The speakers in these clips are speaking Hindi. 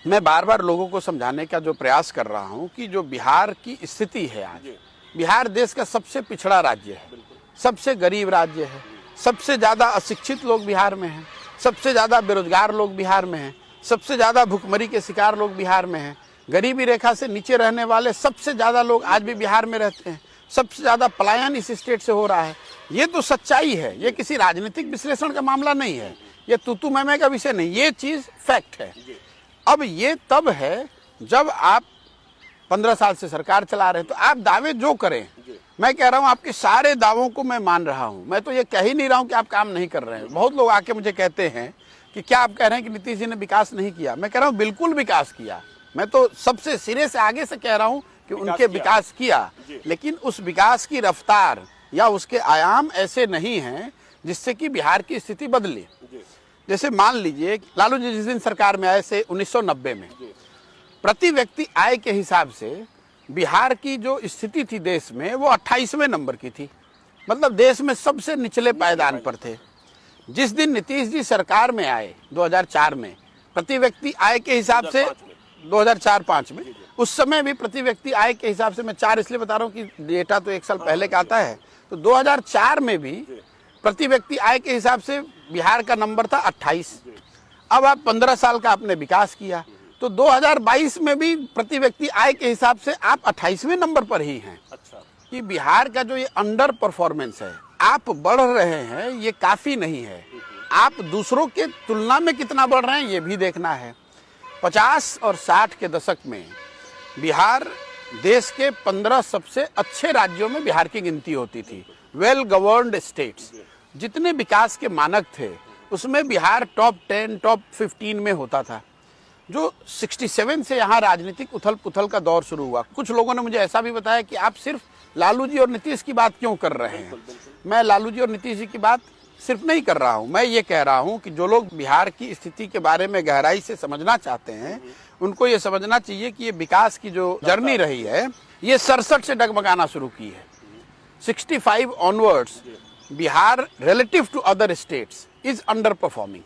मैं बार बार लोगों को समझाने का जो प्रयास कर रहा हूं कि जो बिहार की स्थिति है आज, बिहार देश का सबसे पिछड़ा राज्य है, सबसे गरीब राज्य है, सबसे ज्यादा अशिक्षित लोग बिहार में हैं, सबसे ज्यादा बेरोजगार लोग बिहार में हैं, सबसे ज्यादा भुखमरी के शिकार लोग बिहार में हैं, गरीबी रेखा से नीचे रहने वाले सबसे ज्यादा लोग आज भी बिहार में रहते हैं, सबसे ज्यादा पलायन इस स्टेट से हो रहा है। ये तो सच्चाई है, ये किसी राजनीतिक विश्लेषण का मामला नहीं है, ये तूतू मैमे का विषय नहीं, ये चीज फैक्ट है। अब ये तब है जब आप 15 साल से सरकार चला रहे हैं, तो आप दावे जो करें, मैं कह रहा हूं आपके सारे दावों को मैं मान रहा हूं। मैं तो ये कह ही नहीं रहा हूं कि आप काम नहीं कर रहे हैं। बहुत लोग आके मुझे कहते हैं कि क्या आप कह रहे हैं कि नीतीश जी ने विकास नहीं किया। मैं कह रहा हूं बिल्कुल विकास किया। मैं तो सबसे सिरे से आगे से कह रहा हूं कि उनके विकास किया, लेकिन उस विकास की रफ्तार या उसके आयाम ऐसे नहीं हैं जिससे कि बिहार की स्थिति बदले। जैसे मान लीजिए लालू जी जिस दिन सरकार में आए से 1990 में, प्रति व्यक्ति आय के हिसाब से बिहार की जो स्थिति थी देश में, वो 28वें नंबर की थी। मतलब देश में सबसे निचले पायदान पर थे। जिस दिन नीतीश जी सरकार में आए 2004 में, प्रति व्यक्ति आय के हिसाब से 2004-05 में, उस समय भी प्रति व्यक्ति आय के हिसाब से, मैं 4 इसलिए बता रहा हूँ कि डेटा तो 1 साल पहले का आता है, तो 2004 में भी प्रति व्यक्ति आय के हिसाब से बिहार का नंबर था 28। अब आप 15 साल का आपने विकास किया, तो 2022 में भी प्रति व्यक्ति आय के हिसाब से आप 28वें नंबर पर ही हैं। अच्छा, कि बिहार का जो ये अंडर परफॉर्मेंस है, आप बढ़ रहे हैं, ये काफी नहीं है। आप दूसरों के तुलना में कितना बढ़ रहे हैं ये भी देखना है। 50 और 60 के दशक में बिहार देश के 15 सबसे अच्छे राज्यों में बिहार की गिनती होती थी। वेल गवर्नड स्टेट्स, जितने विकास के मानक थे उसमें बिहार टॉप 10, टॉप 15 में होता था। जो 67 से यहाँ राजनीतिक उथल पुथल का दौर शुरू हुआ, कुछ लोगों ने मुझे ऐसा भी बताया कि आप सिर्फ लालू जी और नीतीश की बात क्यों कर रहे हैं। मैं लालू जी और नीतीश जी की बात सिर्फ नहीं कर रहा हूं, मैं ये कह रहा हूं कि जो लोग बिहार की स्थिति के बारे में गहराई से समझना चाहते हैं, उनको ये समझना चाहिए कि ये विकास की जो जर्नी रही है, ये 67 से डगमगाना शुरू की है। 65 onwards Bihar relative to other states is under performing.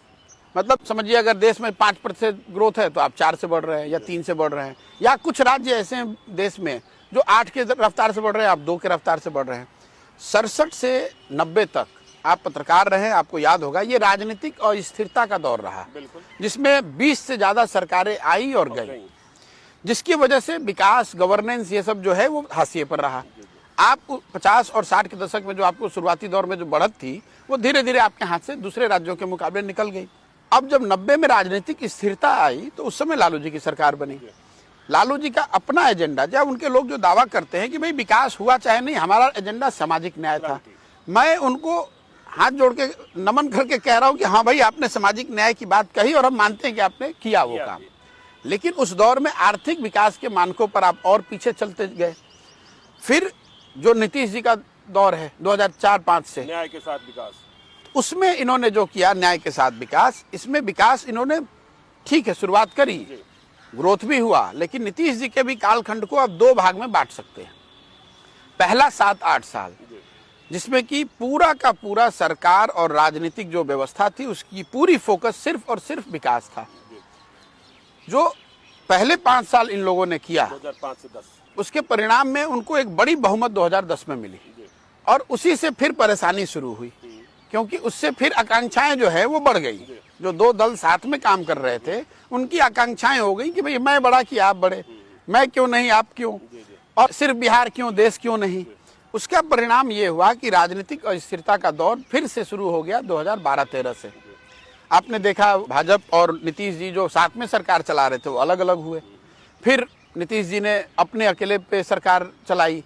मतलब समझिए अगर देश में 5% ग्रोथ है तो आप 4 से बढ़ रहे हैं या 3 से बढ़ रहे हैं, या कुछ राज्य ऐसे हैं देश में जो 8 के रफ्तार से बढ़ रहे हैं, आप 2 के रफ्तार से बढ़ रहे हैं। 67 से 90 तक आप पत्रकार रहे, आपको याद होगा, ये राजनीतिक अस्थिरता का दौर रहा, जिसमें 20 से ज्यादा सरकारें आई और गई, जिसकी वजह से विकास, गवर्नेंस, ये सब जो है वो हाशिए पर रहा। आप 50 और 60 के दशक में जो आपको शुरुआती दौर में जो बढ़त थी, वो धीरे धीरे आपके हाथ से दूसरे राज्यों के मुकाबले निकल गई। अब जब 90 में राजनीतिक स्थिरता आई तो उस समय लालू जी की सरकार बनी। लालू जी का अपना एजेंडा, जब उनके लोग जो दावा करते हैं कि भाई विकास हुआ चाहे नहीं, हमारा एजेंडा सामाजिक न्याय था, मैं उनको हाथ जोड़ के नमन करके कह रहा हूं कि हाँ भाई, आपने सामाजिक न्याय की बात कही और हम मानते हैं कि आपने किया वो काम, लेकिन उस दौर में आर्थिक विकास के मानकों पर आप और पीछे चलते गए। फिर जो नीतीश जी का दौर है 2004-05 से, न्याय के साथ विकास, उसमें इन्होंने जो किया न्याय के साथ विकास, इसमें विकास इन्होंने ठीक है शुरुआत करी, ग्रोथ भी हुआ, लेकिन नीतीश जी के भी कालखंड को आप 2 भाग में बांट सकते हैं। पहला 7-8 साल जिसमें कि पूरा का पूरा सरकार और राजनीतिक जो व्यवस्था थी उसकी पूरी फोकस सिर्फ और सिर्फ विकास था। जो पहले 5 साल इन लोगों ने किया, 2005 से 10, उसके परिणाम में उनको एक बड़ी बहुमत 2010 में मिली, और उसी से फिर परेशानी शुरू हुई, क्योंकि उससे फिर आकांक्षाएं जो है वो बढ़ गई। जो 2 दल साथ में काम कर रहे थे, उनकी आकांक्षाएं हो गई कि भाई मैं बड़ा कि आप बड़े, मैं क्यों नहीं आप क्यों, और सिर्फ बिहार क्यों, देश क्यों नहीं। उसका परिणाम ये हुआ कि राजनीतिक अस्थिरता का दौर फिर से शुरू हो गया 2012-13 से। आपने देखा भाजपा और नीतीश जी जो साथ में सरकार चला रहे थे वो अलग अलग हुए। फिर नीतीश जी ने अपने अकेले पे सरकार चलाई।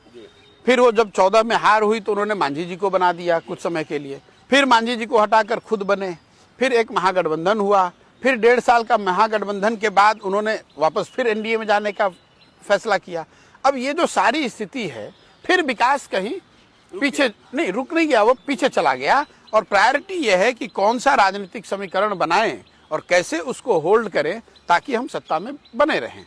फिर वो जब 14 में हार हुई तो उन्होंने मांझी जी को बना दिया कुछ समय के लिए, फिर मांझी जी को हटाकर खुद बने, फिर एक महागठबंधन हुआ, फिर 1.5 साल का महागठबंधन के बाद उन्होंने वापस फिर एनडीए में जाने का फैसला किया। अब ये जो सारी स्थिति है, फिर विकास कहीं पीछे नहीं, रुक नहीं गया, वो पीछे चला गया। और प्रायोरिटी ये है कि कौन सा राजनीतिक समीकरण बनाएं और कैसे उसको होल्ड करें ताकि हम सत्ता में बने रहें।